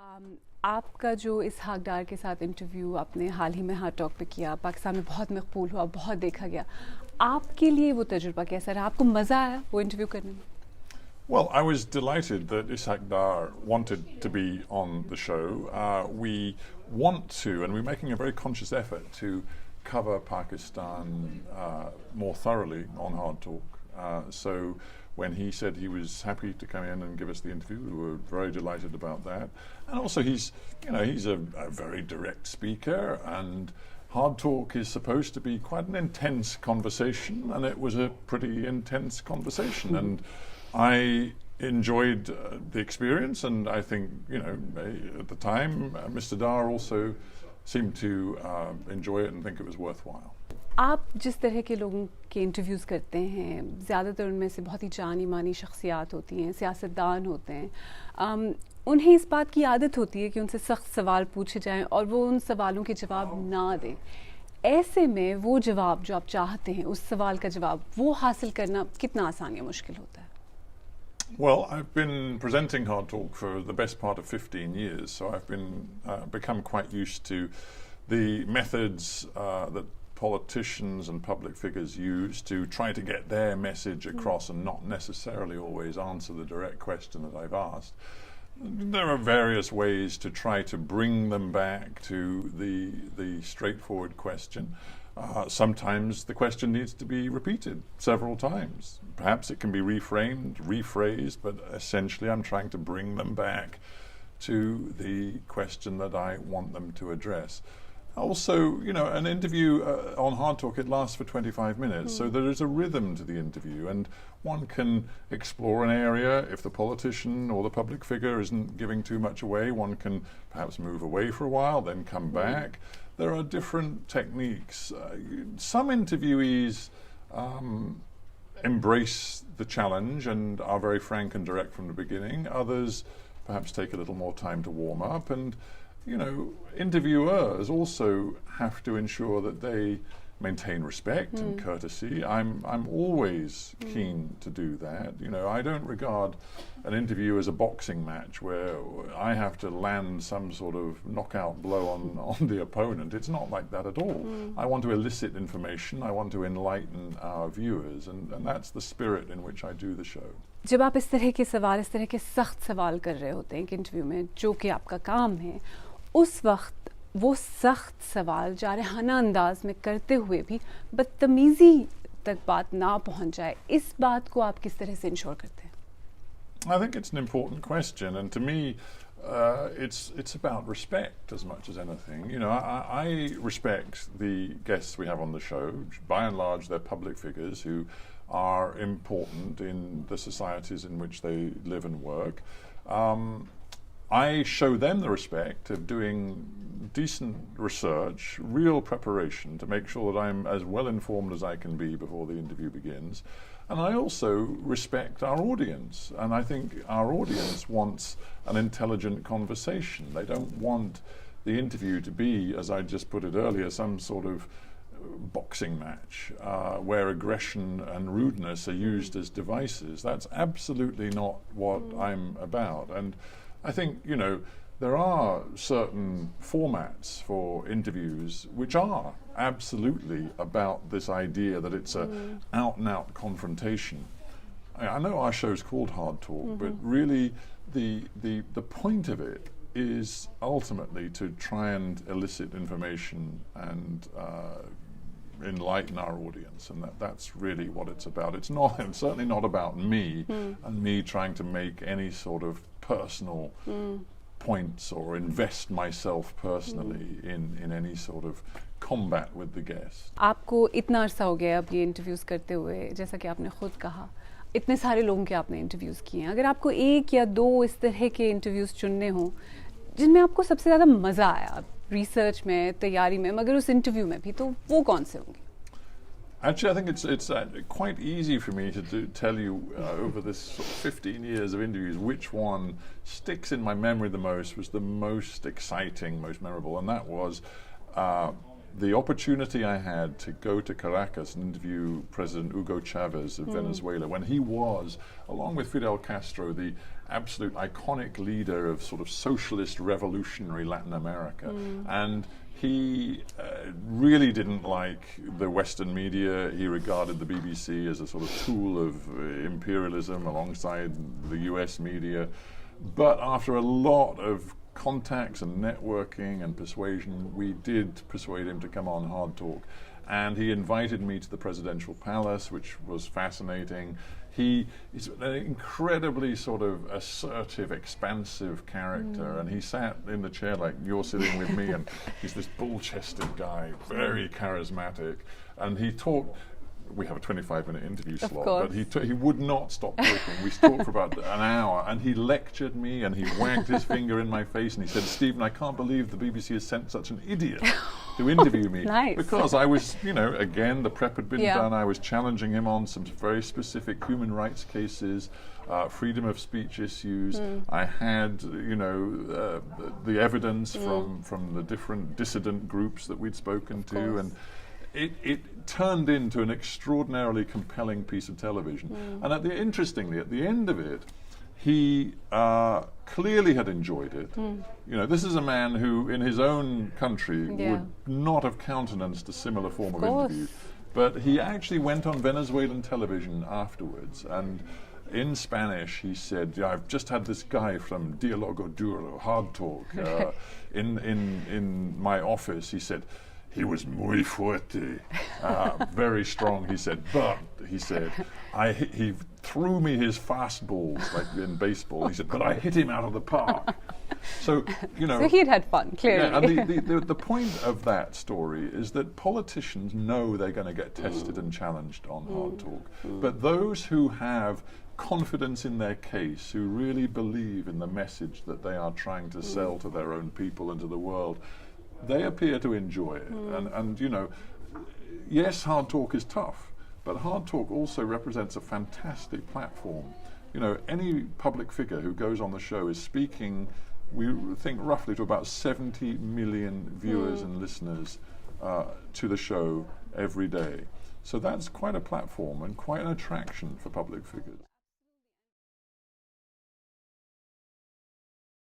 آپ کا جو اسحاق ڈار کے ساتھ انٹرویو آپ نے حال ہی میں ہارڈ ٹاک پہ کیا، پاکستان میں بہت مقبول ہوا، بہت دیکھا گیا، آپ کے لیے وہ تجربہ کیسا رہا؟ آپ کو مزہ آیا وہ انٹرویو کرنے میں؟ Well, I was delighted that Ishaq Dar wanted to be on the show. We want to, and we're making a very conscious effort to cover Pakistan more thoroughly on Hard Talk. So when he said he was happy to come in and give us the interview, we were very delighted about that. And also he's a very direct speaker, and Hard Talk is supposed to be quite an intense conversation, and it was a pretty intense conversation. And I enjoyed the experience, and I think, at the time, Mr. Dar also seemed to enjoy it and think it was worthwhile. آپ جس طرح کے لوگوں کے interviews کرتے ہیں، زیادہ تر ان میں سے بہت ہی جانی مانی شخصیات ہوتی ہیں، سیاستدان ہوتے ہیں، انہیں اس بات کی عادت ہوتی ہے کہ ان سے سخت سوال پوچھے جائیں اور وہ ان سوالوں کے جواب نہ دیں. ایسے میں وہ جواب جو آپ چاہتے ہیں، اس سوال کا جواب وہ حاصل کرنا کتنا آسان یا مشکل ہوتا ہے؟ Well, I've been presenting Hard Talk for the best part of 15 years, so I've become quite used to the methods that politicians and public figures use to try to get their message across and not necessarily always answer the direct question that I've asked. There are various ways to try to bring them back to the straightforward question. Sometimes the question needs to be repeated several times. Perhaps it can be reframed, rephrased, but essentially I'm trying to bring them back to the question that I want them to address. Also, an interview on Hard Talk, it lasts for 25 minutes, so there is a rhythm to the interview, and one can explore an area. If the politician or the public figure isn't giving too much away, one can perhaps move away for a while, then come back. There are different techniques. Some interviewees embrace the challenge and are very frank and direct from the beginning. Others perhaps take a little more time to warm up, and interviewers also have to ensure that they maintain respect and courtesy. I'm always keen to do that. I don't regard an interview as a boxing match where I have to land some sort of knockout blow on the opponent. It's not like that at all. I want to elicit information. I want to enlighten our viewers, and that's the spirit in which I do the show. جب آپ اس طرح کے سوال، اس طرح کے سخت سوال کر رہے ہوتے ہیں کہ انٹرویو میں، جو کہ آپ کا کام ہے، اس وقت وہ سخت سوال جارحانہ انداز میں کرتے ہوئے بھی بدتمیزی تک بات نہ پہنچ جائے، اس بات کو آپ کس طرح سے انشور کرتے ہیں؟ I think it's an important question, and to me it's about respect as much as anything. I respect the guests we have on the show. By and large, they're public figures who are important in the societies in which they live and work. I show them the respect of doing decent research, real preparation to make sure that I'm as well informed as I can be before the interview begins. And I also respect our audience. And I think our audience wants an intelligent conversation. They don't want the interview to be, as I just put it earlier, some sort of boxing match where aggression and rudeness are used as devices. That's absolutely not what I'm about. And I think, there are certain formats for interviews which are absolutely about this idea that it's a out-and-out confrontation. I know our show's called Hard Talk, but really the point of it is ultimately to try and elicit information and enlighten our audience, and that's really what it's about. It's certainly not about me and me trying to make any sort of personal points or invest myself personally in any sort of combat with the guest. آپ کو اتنا عرصہ ہو گیا اب یہ interviews کرتے ہوئے، جیسا کہ آپ نے خود کہا، اتنے سارے لوگوں کے آپ نے انٹرویوز کیے ہیں، اگر آپ کو ایک یا دو اس طرح کے انٹرویوز چننے ہوں جن میں آپ کو سب سے زیادہ مزہ آیا ریسرچ میں، تیاری میں، مگر اس انٹرویو میں بھی، تو وہ کون سے ہوں گے؟ Actually, I think it's quite easy for me to tell you over this sort of 15 years of interviews which one sticks in my memory the most, was the most exciting, most memorable, and that was the opportunity I had to go to Caracas and interview President Hugo Chavez of Venezuela when he was, along with Fidel Castro, the absolute iconic leader of sort of socialist revolutionary Latin America. And he really didn't like the Western media. He regarded the BBC as a sort of tool of imperialism alongside the US media. But after a lot of contacts and networking and persuasion, we did persuade him to come on Hard Talk. And he invited me to the presidential palace, which was fascinating. He's an incredibly sort of assertive, expansive character, and he sat in the chair like you're sitting with me, and he's this bull-chested guy, very charismatic, and he talked. We have a 25-minute interview slot, but he would not stop talking. We talked for about an hour, and he lectured me, and he wagged his finger in my face, and he said, "Stephen, I can't believe the BBC has sent such an idiot to interview me." Nice. Because I was, again, the prep had been done. I was challenging him on some very specific human rights cases, freedom of speech issues. I had, the evidence from the different dissident groups that we'd spoken to, and it turned into an extraordinarily compelling piece of television. And interestingly, at the end of it, he clearly had enjoyed it. This is a man who, in his own country, would not have countenanced a similar form of interview. But he actually went on Venezuelan television afterwards, and in Spanish he said, "I've just had this guy from Dialogo Duro, Hard Talk, in my office." He said, "He was muy fuerte, very strong," he said, "but," he said, he threw me his fastballs, like in baseball. He said, "but I hit him out of the park." So, So he'd had fun, clearly. Yeah, and the point of that story is that politicians know they're going to get tested and challenged on Hard Talk. But those who have confidence in their case, who really believe in the message that they are trying to sell to their own people and to the world, they appear to enjoy it. And yes, Hard Talk is tough, but Hard Talk also represents a fantastic platform. Any public figure who goes on the show is speaking, we think, roughly to about 70 million viewers and listeners to the show every day. So that's quite a platform and quite an attraction for public figures.